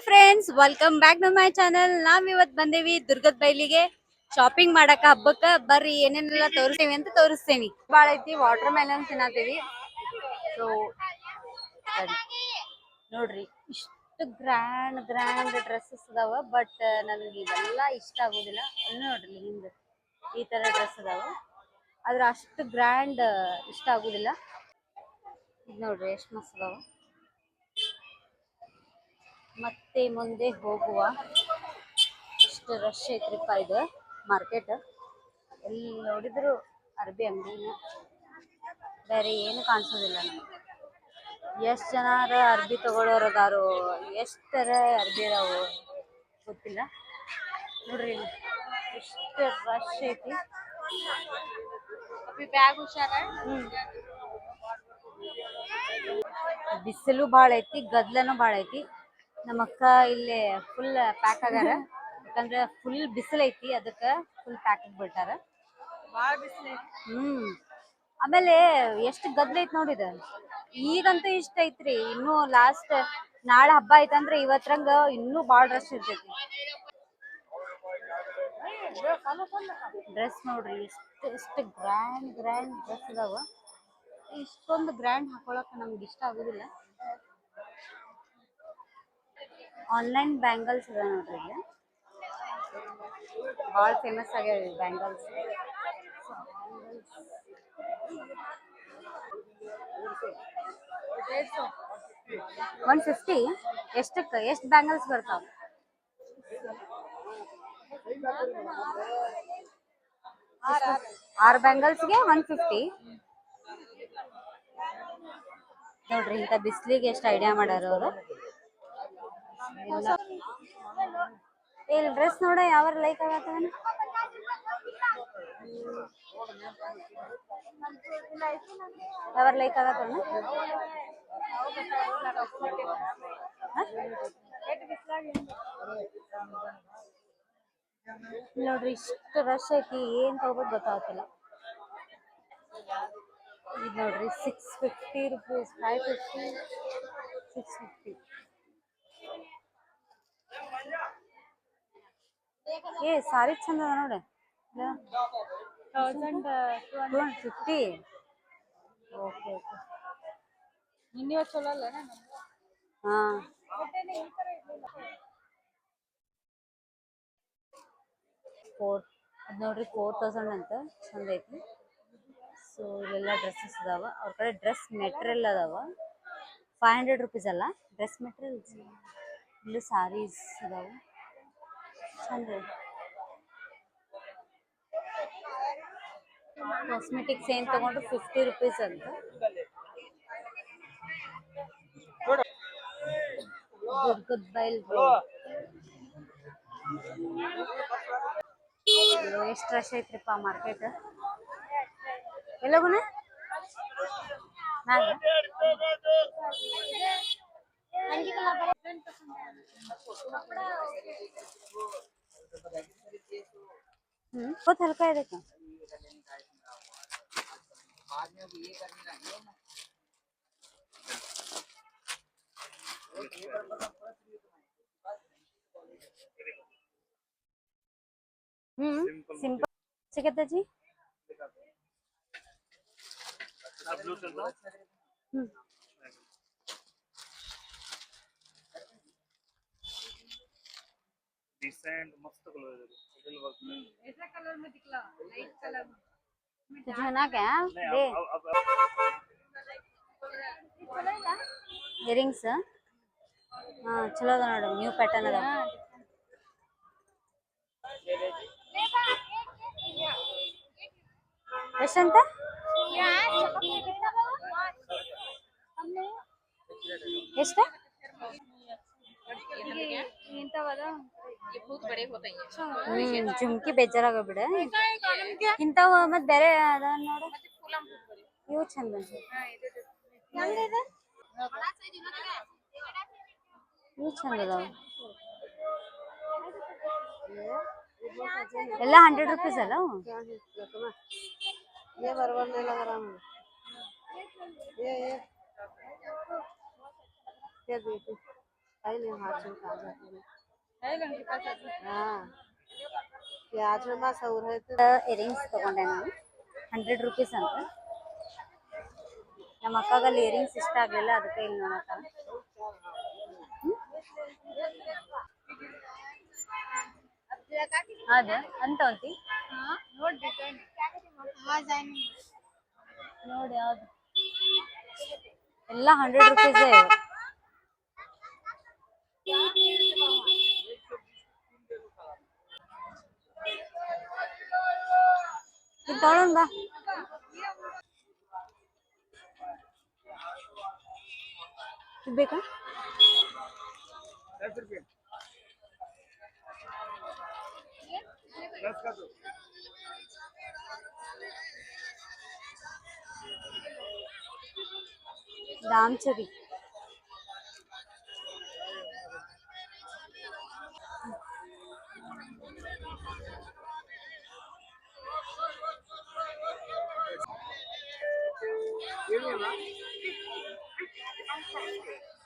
Friends, welcome back to my channel. ನಾವ್ ಇವತ್ ಬಂದೇವಿ ದುರ್ಗದ ಬೈಲಿಗೆ ಶಾಪಿಂಗ್ ಮಾಡಕ ಹಬ್ಬಕ್ಕ. ಬರ್ರಿ ಏನೇನೆಲ್ಲ ತೋರಿಸ್ತೀವಿ ಅಂತ ತೋರಿಸ್ತೇವಿ. ಬಾಳ ಐತಿ, ವಾಟರ್ ಮೆಲನ್ ತಿನ್ನತೀವಿ. ಸೊ ನೋಡ್ರಿ, ಇಷ್ಟು ಗ್ರ್ಯಾಂಡ್ ಗ್ರ್ಯಾಂಡ್ ಡ್ರೆಸ್ಸಸ್ ಅದಾವ. ಬಟ್ ನನಗೆ ಇವೆಲ್ಲ ಇಷ್ಟ ಆಗೋದಿಲ್ಲ. ಅಲ್ಲಿ ನೋಡ್ರಿ ಹಿಂದೆ ಈ ತರ ಡ್ರೆಸ್ ಅದಾವ, ಆದ್ರೆ ಅಷ್ಟು ಗ್ರ್ಯಾಂಡ್ ಇಷ್ಟ ಆಗುದಿಲ್ಲ. ಇದು ನೋಡ್ರಿ ಎಷ್ಟು ಮಸ್ತ್ ಅದಾವ. ಮತ್ತೆ ಮುಂದೆ ಹೋಗುವ. ಇಷ್ಟು ರಶ್ ಐತ್ರಿಪ್ಪ ಇದು ಮಾರ್ಕೆಟ್. ಎಲ್ಲಿ ನೋಡಿದ್ರು ಅರ್ಬಿ ಅಂಗಡಿನ, ಬೇರೆ ಏನು ಕಾಣಿಸೋದಿಲ್ಲ ನಮಗೆ. ಎಷ್ಟು ಜನ ಅರ್ಬಿ ತಗೊಳ್ಳೋರದಾರು, ಎಷ್ಟರ ಅರ್ಬಿ ಅದಾವು ಗೊತ್ತಿಲ್ಲ. ನೋಡ್ರಿ ಎಷ್ಟು ರಶ್ ಐತಿ. ಬಿಸಿಲು ಭಾಳ ಐತಿ, ಗದ್ಲನು ಭಾಳ ಐತಿ. ನಮ್ಮ ಅಕ್ಕ ಇಲ್ಲಿ ಫುಲ್ ಪ್ಯಾಕ್ ಆಗ್ಯಾರ, ಯಾಕಂದ್ರೆ ಫುಲ್ ಬಿಸಿಲು ಐತಿ. ಅದಕ್ಕೆ ಫುಲ್ ಪ್ಯಾಕ್ ಬಿಟ್ಟಾರ. ಆಮೇಲೆ ಎಷ್ಟು ಗದ್ಲ ಐತಿ ನೋಡಿದ. ಈಗಂತೂ ಇಷ್ಟ ಐತ್ರಿ, ಇನ್ನು ಲಾಸ್ಟ್ ನಾಳೆ ಹಬ್ಬ ಐತಂದ್ರೆ ಇವತ್ತರಂಗ ಇನ್ನೂ ಭಾಳ ರಶ್ ಇರ್ತೈತಿ. ಡ್ರೆಸ್ ನೋಡ್ರಿ ಎಷ್ಟು ಗ್ರ್ಯಾಂಡ್ ಗ್ರ್ಯಾಂಡ್ ಡ್ರೆಸ್ ಅದಾವ. ಇಷ್ಟೊಂದು ಗ್ರ್ಯಾಂಡ್ ಹಾಕೊಳಕ್ ನಮ್ಗೆ ಇಷ್ಟ ಆಗುದಿಲ್ಲ. ಆನ್ಲೈನ್ ಬ್ಯಾಂಗಲ್ಸ್ ಅದ ನೋಡ್ರಿ, ಇಲ್ಲಿ ಭಾಳ ಫೇಮಸ್ ಆಗ್ಯಾವ ಬ್ಯಾಂಗಲ್ಸ್. 150. ಎಷ್ಟಕ್ಕೆ ಎಷ್ಟು ಬ್ಯಾಂಗಲ್ಸ್ ಬರ್ತಾವ? 6 ಬ್ಯಾಂಗಲ್ಸ್ಗೆ 150. ನೋಡ್ರಿ, ಇಂಥ ಬಿಸ್ಲಿಗೆ ಎಷ್ಟು ಐಡಿಯಾ ಮಾಡ್ಯಾರ ಅವರು. ಇಲ್ಲಿ ಡ್ರೆಸ್ ನೋಡ ಯಾವ ಲೈಕ್ ಆಗತ್ತವನ. ಯಾವ ಲೈಕ್ ಆಗತ್ತವನ. ನೋಡ್ರಿ ಇಷ್ಟು ರಶ್ ಐತಿ, ಏನ್ ತಗೋಬೋದು ಗೊತ್ತಾಗ್ತಿಲ್ಲ. ಇದು ನೋಡ್ರಿ 650 ರೂಪೀಸ್, 550, 650. ಏ ಸಾರಿ ಚಂದ ಅದ ನೋಡಿ. 1250. Okay okay. ನಿನ್ನೆ ಚಲೋ ಅಲ್ಲ. ಹಾ, ಅದು ನೋಡ್ರಿ 4000 ಅಂತ, ಚಂದ ಐತಿ. ಸೊ ಇಲ್ಲೆಲ್ಲ ಡ್ರೆಸ್ಸಸ್ ಅದಾವ. ಅವ್ರ ಕಡೆ ಡ್ರೆಸ್ ಮೆಟೀರಿಯಲ್ ಅದಾವ. 500 ರೂಪೀಸ್ ಅಲ್ಲ, ಡ್ರೆಸ್ ಮೆಟೀರಿಯಲ್ಸ್. ಇಲ್ಲಿ ಸಾರೀಸ್ ಅದಾವ, ಚಂದ. ಕಾಸ್ಮೆಟಿಕ್ಸ್ ಏನ್ ತಗೊಂಡ್ರು 50 ರೂಪೀಸ್ ಅಂತ. ದುರ್ಗದ ಬೈಲ್ ಎಷ್ಟು ರಶ್ ಐತ್ರಿಪ್ಪ ಮಾರ್ಕೆಟ್. ಎಲ್ಲಗುನ बहुत हल्का है देखो. सिंपल से कहता जी. डिसेंट मस्त कलर है, ऐसा कलर में दिखला, लाइट कलर में. तुझे ना क्या दे इयरिंग्स. ಹಾ, ಚಲೋ ಅದ ನೋಡು, ನ್ಯೂ ಪ್ಯಾಟರ್ನ್ ಅದ. ಎಷ್ಟಂತ? ಎಷ್ಟ? ಜುಮ್ಕಿ ಬೇಜಾರಾಗ ಬಿಡ. ಇಂಥವು ಮತ್ ಬೇರೆ ಅದ ನೋಡು, ಇವು ಚಂದ. ಇವು ಚಂದ ಅದಾವ. ಎಲ್ಲ 100 ರೂಪೀಸ್ ಅಲ್ಲ. काही नाही हात में खा जाते हैं। है लंकी पास है। हाँ प्याज में सौर है तो ಇಯರಿಂಗ್ಸ್ ತಗೊಂಡೆ ನಾನು 100 ರೂಪೀಸ್ ಅಂತ ನಮ್ಮ ಅಕ್ಕಗಲ್ಲಿ ಇಯರಿಂಗ್ಸ್ ಇಷ್ಟ ಆಗ್ಲಿಲ್ಲ ಅದಕ್ಕೆ ಇಲ್ಲಿ ನೋಡಕ ಅದ ಅಂತ ಅಂತಿ हाँ नोट डिजाइन आवाज आई नहीं ನೋಡಿ ಯಾವ್ದು ಎಲ್ಲ 100 ರೂಪೀಸ್ ಇದು ತಗೊಳ್ಳೋಣ ಬಾ ಇದು ಬೇಕಾ 10 रुपये 10 का दो ರಾಮಚರಿ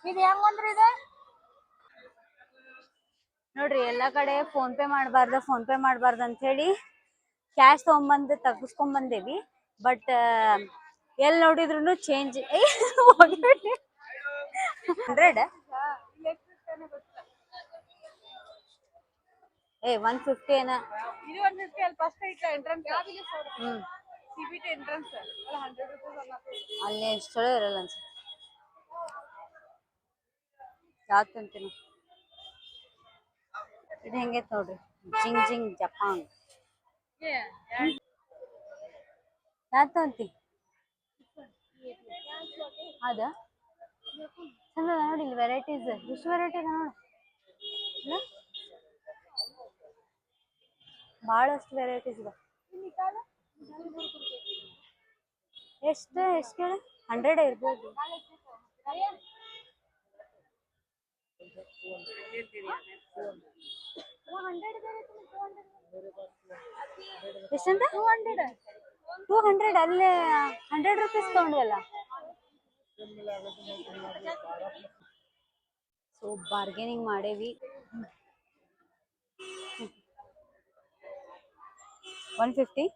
ಇದು ಹೆಂಗಂದ್ರಿ ಇದು ನೋಡ್ರಿ ಎಲ್ಲಾ ಕಡೆ ಫೋನ್ ಪೇ ಮಾಡಬಾರ್ದು ಅಂತ ಹೇಳಿ ಕ್ಯಾಶ್ ತಗೊಂಬಂದು ತಗಸ್ಕೊಂಡ್ ಬಟ್ ಎಲ್ಲಿ ನೋಡಿದ್ರು ಚೇಂಜ್ 100 150 ಏನ ಇದು 150 ಅಲ್ಲಿ ಫಸ್ಟ್ ಐತೆ ಎಂಟ್ರೆನ್ಸ್ ಹ್ಮ್ ಸಿಬಿಟಿ ಎಂಟ್ರೆನ್ಸ್ ಅಲ್ಲ 100 ರೂಪಾಯಿ ಅಲ್ಲ ಅಲ್ಲಿ ಎಷ್ಟು ಚಲೋ ಇರಲ್ಲ ಅನ್ಸುತ್ತೆ ಯಾವ್ದು ತಿಂತೀನಿ ಇದು ಹೆಂಗೈತೆ ನೋಡ್ರಿ ಜಿಂಗ್ ಜಿಂಗ್ ಜಪಾನ್ ಯಾವ್ದು ತಗೊಂತಿ ಅದ ಚಂದ ನೋಡಿ ಇಲ್ಲಿ ವೆರೈಟೀಸ್ ಎಷ್ಟು ವೆರೈಟಿ ಅದ ನೋಡು ಭಾಳಷ್ಟು ವೆರೈಟೀಸ್ ಇದೆ ಎಷ್ಟು ಕೇಳಿ 100 ಇರ್ಬೋದು ಎಷ್ಟಂತ 200 ಅಲ್ಲೇ 100 ರೂಪೀಸ್ ತಗೊಂಡ್ವಲ್ಲ ಸೊ ಬಾರ್ಗೇನಿಂಗ್ ಮಾಡೇವಿ 150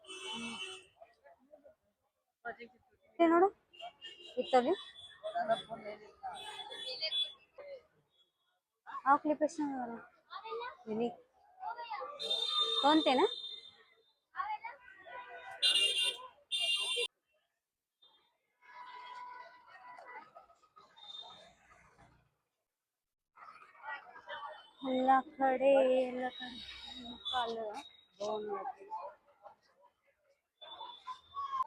ನೋಡು ಇತ್ತಲ್ಲಿ ಆ ಕ್ಲಿಪ್ ಎಷ್ಟು ಯುನೀಕ್ ತೊಗೊಂತೇನ ಎಲ್ಲ ಕಡೆ ಕಾಲು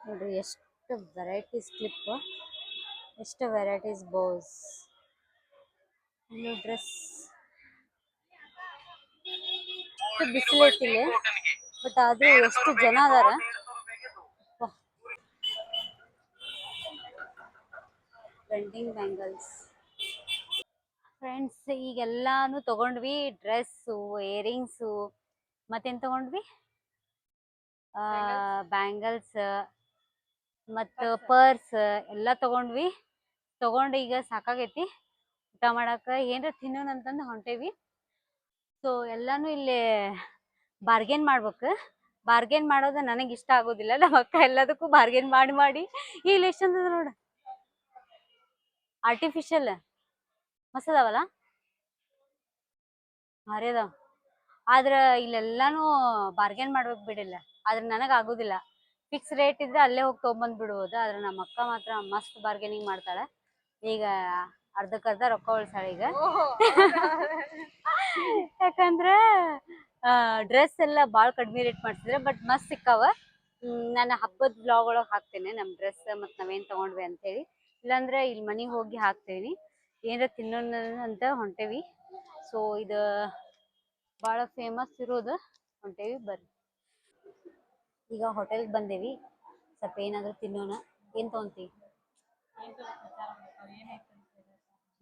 ನೋಡ್ರಿ ಎಷ್ಟು ವೆರೈಟೀಸ್ ಕ್ಲಿಪ್ ಎಷ್ಟು ವೆರೈಟೀಸ್ ಬೌಸ್ ಡ್ರೆಸ್ ಎಷ್ಟು ಬಿಸಿಲು ಐತಿಲ್ಲ ಬಟ್ ಆದ್ರೂ ಎಷ್ಟು ಜನ ಅದಾರ ಟ್ರೆಂಡಿಂಗ್ ಬ್ಯಾಂಗಲ್ಸ್ ಫ್ರೆಂಡ್ಸ್ ಈಗೆಲ್ಲಾನು ತಗೊಂಡ್ವಿ ಡ್ರೆಸ್ಸು ಇಯರಿಂಗ್ಸು ಮತ್ತೇನ್ ತಗೊಂಡ್ವಿ ಬ್ಯಾಂಗಲ್ಸ್ ಮತ್ತು ಪರ್ಸ್ ಎಲ್ಲ ತಗೊಂಡ್ವಿ ತಗೊಂಡು ಈಗ ಸಾಕಾಗೈತಿ ಊಟ ಮಾಡಾಕ ಏನ್ರ ತಿನ್ನೋಣ ಅಂತಂದು ಹೊಂಟೇವಿ ಸೊ ಎಲ್ಲಾನು ಇಲ್ಲಿ ಬಾರ್ಗೇನ್ ಮಾಡ್ಬೇಕು ಬಾರ್ಗೇನ್ ಮಾಡೋದು ನನಗೆ ಇಷ್ಟ ಆಗೋದಿಲ್ಲ ನಮ್ಮ ಅಕ್ಕ ಎಲ್ಲದಕ್ಕೂ ಬಾರ್ಗೇನ್ ಮಾಡಿ ಇಲ್ಲಿ ಎಷ್ಟು ಚಂದ ನೋಡ ಆರ್ಟಿಫಿಷಿಯಲ್ ಮಸ್ತ್ ಅದಾವಲ್ಲ ಭಾರಿ ಅದಾವ ಆದ್ರ ಇಲ್ಲೆಲ್ಲಾನು ಬಾರ್ಗೇನ್ ಮಾಡ್ಬೇಕು ಬಿಡಿಲ್ಲ ಆದ್ರೆ ನನಗೆ ಆಗೋದಿಲ್ಲ ಫಿಕ್ಸ್ ರೇಟ್ ಇದ್ರೆ ಅಲ್ಲೇ ಹೋಗಿ ತೊಗೊಂಬಂದ್ ಬಿಡ್ಬೋದು ಆದ್ರೆ ನಮ್ಮ ಅಕ್ಕ ಮಾತ್ರ ಮಸ್ತ್ ಬಾರ್ಗೇನಿಂಗ್ ಮಾಡ್ತಾಳೆ ಈಗ ಅರ್ಧಕ್ಕರ್ಧ ರೊಕ್ಕ ಉಳಿಸಾಳ ಈಗ ಯಾಕಂದ್ರೆ ಡ್ರೆಸ್ ಎಲ್ಲ ಭಾಳ ಕಡಿಮೆ ರೇಟ್ ಮಾಡ್ತಿದ್ರೆ ಬಟ್ ಮಸ್ತ್ ಸಿಕ್ಕಾವ ನಾನು ಹಬ್ಬದ ಬ್ಲಾಗ್ ಒಳಗೆ ಹಾಕ್ತೇನೆ ನಮ್ಮ ಡ್ರೆಸ್ ಮತ್ತು ನಾವೇನು ತೊಗೊಂಡ್ವಿ ಅಂತೇಳಿ ಇಲ್ಲಾಂದ್ರೆ ಇಲ್ಲಿ ಮನೆಗೆ ಹೋಗಿ ಹಾಕ್ತೇವಿ ಏನಾರ ತಿನ್ನೋಣ ಅಂತ ಹೊಂಟೇವಿ ಸೊ ಇದು ಭಾಳ ಫೇಮಸ್ ಇರೋದು ಹೊಂಟೇವಿ ಬರ್ರಿ ಈಗ ಹೋಟೆಲ್ಗೆ ಬಂದೇವಿ ಸ್ವಲ್ಪ ಏನಾದರೂ ತಿನ್ನೋಣ ಏನು ತೊಗೊಂತಿ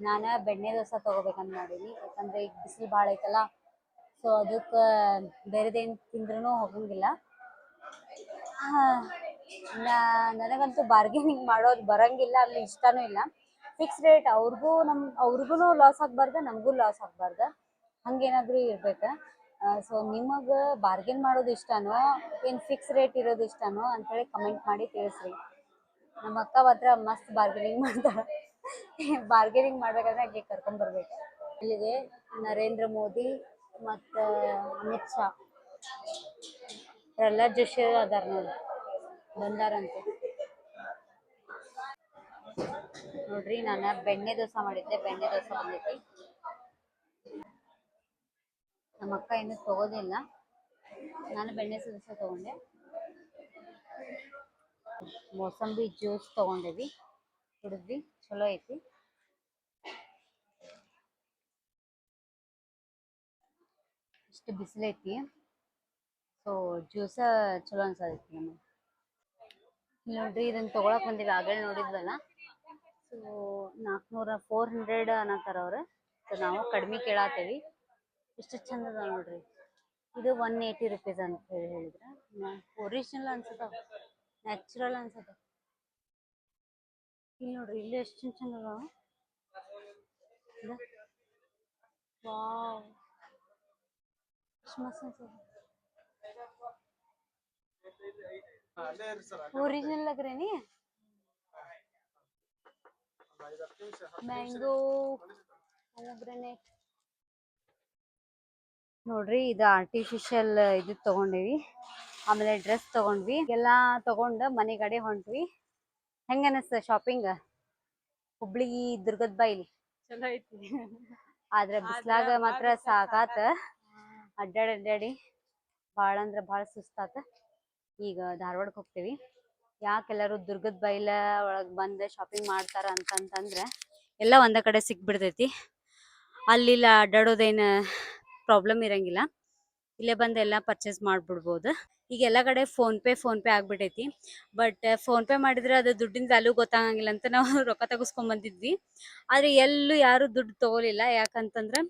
ನಾನು ಬೆಣ್ಣೆ ದೋಸೆ ತೊಗೋಬೇಕಂತ ಮಾಡೀನಿ ಯಾಕಂದ್ರೆ ಈಗ ಬಿಸಿಲು ಭಾಳ ಐತಲ್ಲ ಸೊ ಅದಕ್ಕೆ ಬೇರೆದೇನು ತಿಂದ್ರೂ ಹೋಗಂಗಿಲ್ಲ ನನಗಂತೂ ಬಾರ್ಗೇನಿಂಗ್ ಮಾಡೋದು ಬರಂಗಿಲ್ಲ ಅಲ್ಲಿ ಇಷ್ಟನೂ ಇಲ್ಲ ಫಿಕ್ಸ್ ರೇಟ್ ಅವ್ರಿಗೂ ಲಾಸ್ ಆಗ್ಬಾರ್ದು, ನಮಗೂ ಲಾಸ್ ಆಗ್ಬಾರ್ದು, ಹಂಗೇನಾದ್ರೂ ಇರ್ಬೇಕು. ಸೊ ನಿಮಗೆ ಬಾರ್ಗೇನ್ ಮಾಡೋದು ಇಷ್ಟನೋ ಏನು ಫಿಕ್ಸ್ ರೇಟ್ ಇರೋದು ಇಷ್ಟನೋ ಅಂತೇಳಿ ಕಮೆಂಟ್ ಮಾಡಿ ತಿಳಿಸ್ರಿ. ನಮ್ಮ ಅಕ್ಕ ಮಾತ್ರ ಮಸ್ತ್ ಬಾರ್ಗೇನಿಂಗ್ ಮಾಡ್ತಾಳೆ. ಬಾರ್ಗೇನಿಂಗ್ ಮಾಡ್ಬೇಕಾದ್ರೆ ಹಾಗೆ ಕರ್ಕೊಂಡ್ಬರ್ಬೇಕು. ಇಲ್ಲಿಗೆ ನರೇಂದ್ರ ಮೋದಿ ಮತ್ತು ಅಮಿತ್ ಶಾ ಪ್ರಹ್ಲಾದ್ ಜೋಶಿ ಅದಾರ ನೋಡಿ, ಬಂದಾರಂತೆ ನೋಡ್ರಿ. ನಾನು ಬೆಣ್ಣೆ ದೋಸೆ ಮಾಡಿದ್ದೆ, ಬೆಣ್ಣೆ ದೋಸೆ ಬಂದೈತಿ. ನಮ್ಮ ಅಕ್ಕ ಇನ್ನೂ ತಗೋದಿಲ್ಲ, ನಾನು ಬೆಣ್ಣೆ ದೋಸೆ ತಗೊಂಡೆ. ಮೋಸಂಬಿ ಜ್ಯೂಸ್ ತಗೊಂಡಿವಿ, ಕುಡಿದ್ವಿ, ಚಲೋ ಐತಿ. ಇಷ್ಟು ಬಿಸಿಲೈತಿ, ಸೊ ಜ್ಯೂಸ ಚಲೋ ಅನ್ಸತೈತಿ ನಮಗೆ. ನೋಡ್ರಿ ಇದನ್ನ ತೊಗೊಳಕ್ ಬಂದಿವಿ, ಆಗಲೇ ನೋಡಿದ್ವಲ್ಲ. ಸೊ 400 ಅನ್ನತ್ತಾರ ಅವ್ರು. ಸೊ ನಾವು ಕಡಿಮೆ ಕೇಳಾತೇವಿ. ಎಷ್ಟು ಚಂದ ಅದ ನೋಡ್ರಿ. ಇದು 180 ರುಪೀಸ್ ಅಂತ ಹೇಳಿದ್ರ. ಒರಿಜಿನಲ್ ಅನ್ಸತ್ತ, ನ್ಯಾಚುರಲ್ ಅನ್ಸತ್ತ. ಇಲ್ಲಿ ನೋಡ್ರಿ, ಇಲ್ಲಿ ಎಷ್ಟು ಚಂದ ಅದಾವ. ವಾವ್, ಎಷ್ಟು ಮಸ್ತ್ ಅನ್ಸತ್ತ. ओरिजिनल लग रहे नहीं है। ಮ್ಯಾಂಗೋ ಪೊಮಗ್ರೆನೇಟ್ ನೋಡ್ರಿ, ಇದು ಆರ್ಟಿಫಿಷಿಯಲ್ ಇದು ತಗೊಂಡಿವಿ. ಆಮೇಲೆ ಡ್ರೆಸ್ ತಗೊಂಡ್ವಿ, ಎಲ್ಲ ತಗೊಂಡು ಮನೆ ಕಡೆ ಹೊಂಟ್ವಿ. ಹೆಂಗ ಅನಿಸ್ತ ಶಾಪಿಂಗ್? ಹುಬ್ಳಿ ದುರ್ಗದ ಬಾಯಿಲಿ ಚಲೋ ಐತಿ. ಆದ್ರೆ ಬಿಸ್ಲಾಗ ಮಾತ್ರ ಸಾಕಾತ. ಅಡ್ಡಾಡಿ ಭಾಳ ಅಂದ್ರೆ ಭಾಳ ಸುಸ್ತಾತ. ಈಗ ಧಾರವಾಡಕ್ಕೆ ಹೋಗ್ತೀವಿ. ಯಾಕೆಲ್ಲರೂ ದುರ್ಗದ ಬೈಲ ಒಳಗೆ ಬಂದು ಶಾಪಿಂಗ್ ಮಾಡ್ತಾರ ಅಂತಂದ್ರೆ ಎಲ್ಲ ಒಂದ ಕಡೆ ಸಿಕ್ಬಿಡ್ತೈತಿ. ಅಲ್ಲಿ ಅಡ್ಡಾಡೋದೇನು ಪ್ರಾಬ್ಲಮ್ ಇರಂಗಿಲ್ಲ, ಇಲ್ಲೇ ಬಂದು ಎಲ್ಲ ಪರ್ಚೇಸ್ ಮಾಡ್ಬಿಡ್ಬೋದು. ಈಗ ಎಲ್ಲ ಕಡೆ ಫೋನ್ ಪೇ ಆಗ್ಬಿಟ್ಟೈತಿ. ಬಟ್ ಫೋನ್ ಪೇ ಮಾಡಿದ್ರೆ ಅದು ದುಡ್ಡಿನ ವ್ಯಾಲ್ಯೂ ಗೊತ್ತಾಗಂಗಿಲ್ಲ ಅಂತ ನಾವು ರೊಕ್ಕ ತಗಸ್ಕೊಂಡ್ ಆದ್ರೆ ಎಲ್ಲೂ ಯಾರು ದುಡ್ಡು ತಗೋಲಿಲ್ಲ. ಯಾಕಂತಂದ್ರೆ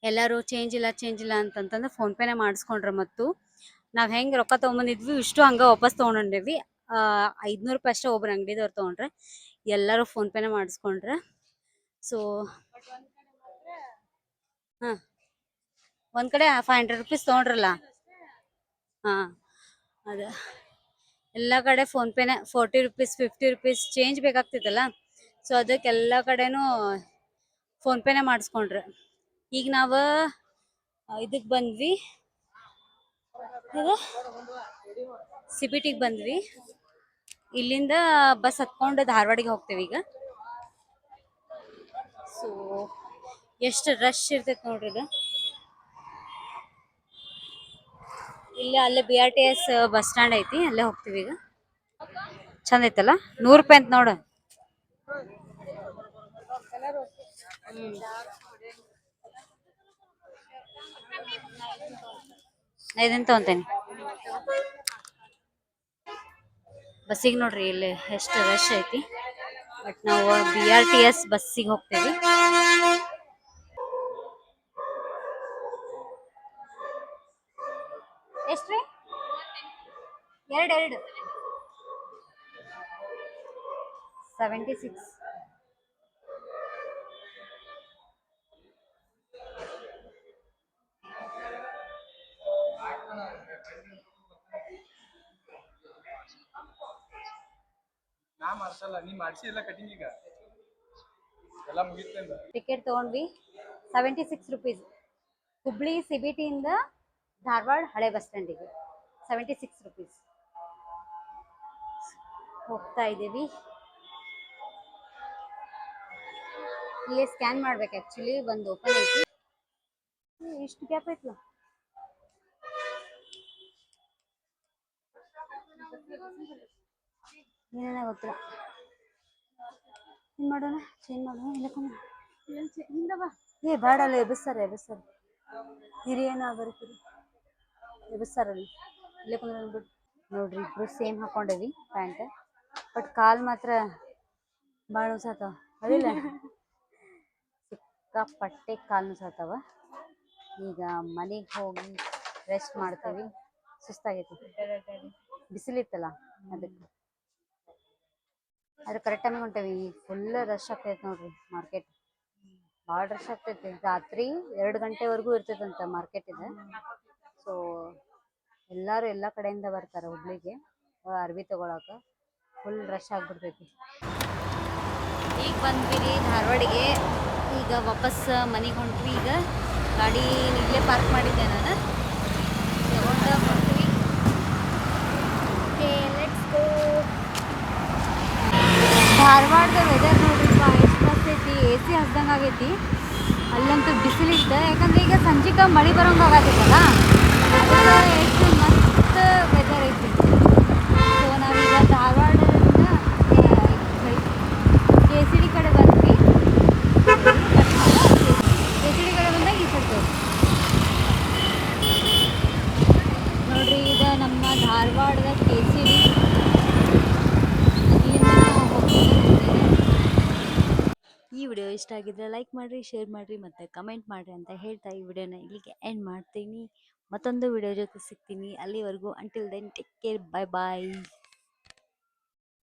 ಎಲ್ಲರೂ ಚೇಂಜ್ ಇಲ್ಲ ಅಂತಂತಂದ್ರೆ ಫೋನ್ ಪೇನೇ ಮಾಡಿಸ್ಕೊಂಡ್ರೆ. ಮತ್ತು ನಾವ್ ಹೆಂಗ್ ರೊಕ್ಕ ತಗೊಂಬಂದಿದ್ವಿ ಇಷ್ಟು ಹಂಗ ವಾಪಸ್ ತಗೊಂಡೇವಿ. 500 ರೂಪಾಯಿ ಅಷ್ಟೇ ಒಬ್ರು ಅಂಗಡಿದವ್ರು ತಗೊಂಡ್ರೆ, ಎಲ್ಲರೂ ಫೋನ್ ಪೇನೇ ಮಾಡಿಸ್ಕೊಂಡ್ರೆ. ಸೊ ಹಾ, ಒಂದ್ ಕಡೆ 500 ರೂಪೀಸ್ ತಗೊಂಡ್ರಲ್ಲ. ಹಾ, ಅದ ಎಲ್ಲ ಕಡೆ ಫೋನ್ ಪೇನೇ. 40 ರೂಪೀಸ್ 50 ರೂಪೀಸ್ ಚೇಂಜ್ ಬೇಕಾಗ್ತಿತ್ತಲ್ಲ. ಸೊ ಅದಕ್ಕೆ ಎಲ್ಲ ಕಡೆನೂ ಫೋನ್ ಪೇನೇ ಮಾಡಿಸ್ಕೊಂಡ್ರೆ. ಈಗ ನಾವು ಇದಕ್ಕೆ ಬಂದ್ವಿ, ಸಿಬಿಟಿಗೆ ಬಂದ್ವಿ. ಇಲ್ಲಿಂದ ಬಸ್ ಹತ್ಕೊಂಡು ಧಾರವಾಡಿಗೆ ಹೋಗ್ತೇವೆ ಈಗ. ಸೊ ಎಷ್ಟು ರಶ್ ಇರ್ತೈತೆ ನೋಡ್ರಿ ಇದು. ಇಲ್ಲಿ ಅಲ್ಲೇ BRTS ಬಸ್ ಸ್ಟ್ಯಾಂಡ್ ಐತಿ, ಅಲ್ಲೇ ಹೋಗ್ತೀವಿ ಈಗ. ಚಂದ ಐತಲ್ಲ, 100 ರೂಪಾಯಿ ಅಂತ ನೋಡು. ಇದನ್ನ ತಗೊಂತೇನೆ. ಬಸ್ಸಿಗೆ ನೋಡ್ರಿ ಇಲ್ಲಿ ಎಷ್ಟು ರಶ್ ಐತಿ. ಬಟ್ ನಾವು BRTS ಬಸ್ಸಿಗೆ ಹೋಗ್ತೇವಿ. ಎಷ್ಟ್ರಿ? 2 76. ನಾ ಮಾಡ್ಸಲ್ಲ, ನೀ ಮಾಡ್ಸಿ ಎಲ್ಲ ಕಟಿಂಗ್ ಈಗ ಎಲ್ಲ ಮುಗಿತೇನೆ. ಟಿಕೆಟ್ ತಗೊಂಡ್ವಿ 76 ರೂಪೀಸ್. ಹುಬ್ಳಿ ಸಿಬಿಟಿಯಿಂದ ಧಾರವಾಡ ಹಳೆ ಬಸ್ ಸ್ಟ್ಯಾಂಡಿಗೆ 76 ರೂಪೀಸ್. ಹೋಗ್ತಾ ಇದ್ದೀವಿ. ಇಲ್ಲಿ ಸ್ಕ್ಯಾನ್ ಮಾಡ್ಬೇಕು ಆ್ಯಕ್ಚುಲಿ, ಒಂದು ಓಪನ್ ಐತಿ. ಇಷ್ಟು ಗ್ಯಾಪ್ ಐತ್ಲ. ಏನೇನ ಗೊತ್ತಿಲ್ಲ. ಏನು ಮಾಡೋಣ, ಚೇಂಜ್ ಮಾಡೋಣ. ಇಲ್ಲ ಬಾ. ಬೇಡ, ಅಲ್ಲಿ ಎಬ್ಬಿಸ್ತಾರೆ. ಹಿರಿಯೇನಾಗರ್ತೀರಿ ಎಬ್ಬಿಸ್ತಾರಲ್ಲಿ. ಇಲ್ಲೇ ಕುಂದ್ಬಿಟ್ಟು ನೋಡ್ರಿ, ಇಬ್ರು ಸೇಮ್ ಹಾಕೊಂಡೇವಿ ಪ್ಯಾಂಟ್. ಬಟ್ ಕಾಲ್ ಮಾತ್ರ ಭಾಳ ನುಸಾತಾವ ಅದಿಲ್ಲ. ಸಿಕ್ಕಾಪಟ್ಟೆ ಕಾಲು ನುಸಾತಾವ. ಈಗ ಮನೆಗೆ ಹೋಗಿ ರೆಸ್ಟ್ ಮಾಡ್ತೇವಿ. ಸುಸ್ತಾಗೈತಿ, ಬಿಸಿಲಿತ್ತಲ್ಲ ಅದಕ್ಕೆ. ಆದ್ರೆ ಕರೆಕ್ಟ್ ಟೈಮಿಗೆ ಹೊಂಟೇವಿ. ಫುಲ್ ರಶ್ ಆಗ್ತೈತೆ ನೋಡ್ರಿ ಮಾರ್ಕೆಟ್. ಭಾಳ ರಶ್ ಆಗ್ತೈತಿ. ರಾತ್ರಿ 2 ಗಂಟೆವರೆಗೂ ಇರ್ತೈತಂತ ಮಾರ್ಕೆಟ್ ಇದೆ. ಸೊ ಎಲ್ಲರೂ ಎಲ್ಲ ಕಡೆಯಿಂದ ಬರ್ತಾರೆ ಹುಬ್ಳಿಗೆ ಅರ್ವಿ ತಗೊಳಕ. Full rush ಆಗ್ಬಿಡ್ತೈತಿ. ಈಗ ಬಂದ್ವಿ ಧಾರವಾಡಿಗೆ. ಈಗ ವಾಪಸ್ ಮನೆಗೆ ಹೊಂಟ್ವಿ. ಈಗ ಗಾಡಿ ಇಲ್ಲೇ ಪಾರ್ಕ್ ಮಾಡಿದ್ದೆ ನಾನು. ತಗೊಂಡು ಹೊಂಟ್ವಿ. Okay, let's go. ಧಾರವಾಡದ ವೆದರ್ ನೋಡ್ರಿಪ್ಪ ಎಷ್ಟು ಮಸ್ತ್ ಐತಿ. ಎ ಸಿ ಹಸ್ದಂಗೆ ಆಗೈತಿ. ಅಲ್ಲಂತೂ ಬಿಸಿಲಿತ್ತು. ಯಾಕಂದ್ರೆ ಈಗ ಸಂಜಿಕ ಮಳೆ ಬರೋಂಗೆ ಆಗತ್ತೈತಲ್ಲ, ಅದಕ್ಕೆ ಎಷ್ಟು ಮಸ್ತ್ ವೆದರ್ ಐತಿ. ಸೊ ನಾವೀಗ ಧಾರವಾಡದಿಂದ KCD ಕಡೆ ಬಂದ್ವಿ. KCD ಕಡೆ ಬಂದಾಗ ಈ ಸೈಡ್ ನೋಡ್ರಿ, ಇದು ನಮ್ಮ ಧಾರವಾಡದ KCD. ಈ ವಿಡಿಯೋ ಇಷ್ಟ ಆಗಿದ್ರೆ ಲೈಕ್ ಮಾಡಿರಿ, ಶೇರ್ ಮಾಡಿರಿ ಮತ್ತು ಕಮೆಂಟ್ ಮಾಡಿರಿ ಅಂತ ಹೇಳ್ತಾ ಈ ವಿಡಿಯೋನ ಇಲ್ಲಿಗೆ ಎಂಡ್ ಮಾಡ್ತೀನಿ. ಮತ್ತೊಂದು ವಿಡಿಯೋ ಜೊತೆ ಸಿಗ್ತೀನಿ. ಅಲ್ಲಿವರೆಗೂ ಅಂಟಿಲ್ ದೆನ್ ಟೇಕ್ ಕೇರ್, ಬಾಯ್ ಬಾಯ್.